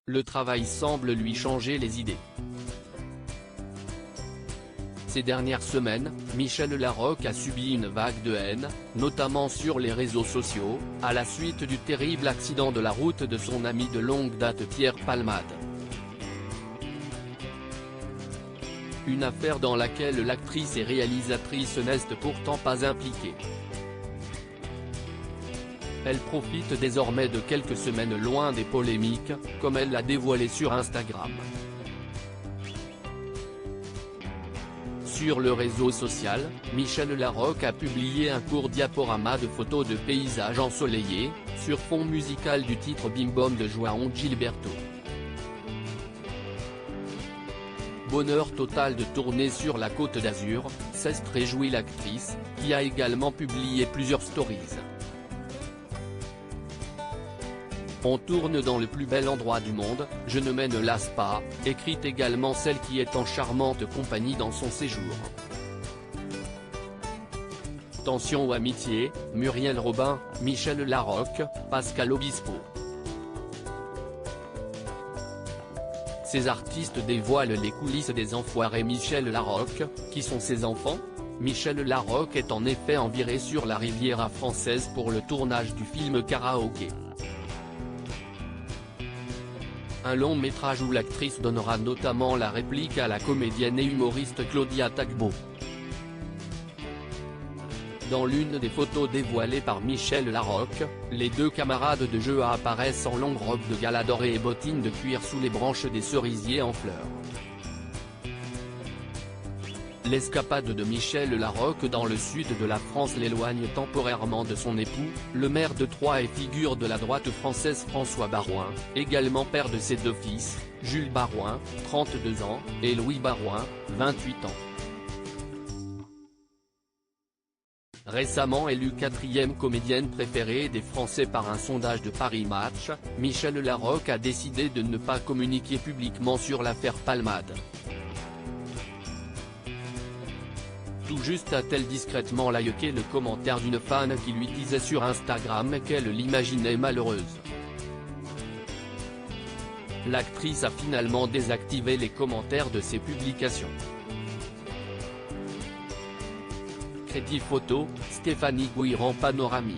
Le travail semble lui changer les idées. Ces dernières semaines, Michel Larocque a subi une vague de haine, notamment sur les réseaux sociaux, à la suite du terrible accident de la route de son ami de longue date Pierre Palmade. Une affaire dans laquelle l'actrice et réalisatrice n'est pourtant pas impliquée. Elle profite désormais de quelques semaines loin des polémiques, comme elle l'a dévoilé sur Instagram. Sur le réseau social, Michel Larocque a publié un court diaporama de photos de paysages ensoleillés, sur fond musical du titre Bim Bom de João Gilberto. Bonheur total de tourner sur la Côte d'Azur, s'est réjouie l'actrice, qui a également publié plusieurs stories. On tourne dans le plus bel endroit du monde, je ne me lasse pas, écrit également celle qui est en charmante compagnie dans son séjour. Tension ou amitié, Muriel Robin, Michel Larocque, Pascal Obispo. Ces artistes dévoilent les coulisses des enfoirés Michel Larocque, qui sont ses enfants. Michel Larocque est en effet enviré sur la Riviera française pour le tournage du film Karaoké. Un long métrage où l'actrice donnera notamment la réplique à la comédienne et humoriste Claudia Tagbo. Dans l'une des photos dévoilées par Michel Larocque, les deux camarades de jeu apparaissent en longue robe de gala dorée et bottines de cuir sous les branches des cerisiers en fleurs. L'escapade de Michel Larocque dans le sud de la France l'éloigne temporairement de son époux, le maire de Troyes et figure de la droite française François Baroin, également père de ses deux fils, Jules Baroin, 32 ans, et Louis Baroin, 28 ans. Récemment élue 4e comédienne préférée des Français par un sondage de Paris Match, Michel Larocque a décidé de ne pas communiquer publiquement sur l'affaire Palmade. Tout juste a-t-elle discrètement liké le commentaire d'une fan qui lui disait sur Instagram qu'elle l'imaginait malheureuse. L'actrice a finalement désactivé les commentaires de ses publications. Crédit photo, Stéphanie Guiran panoramique.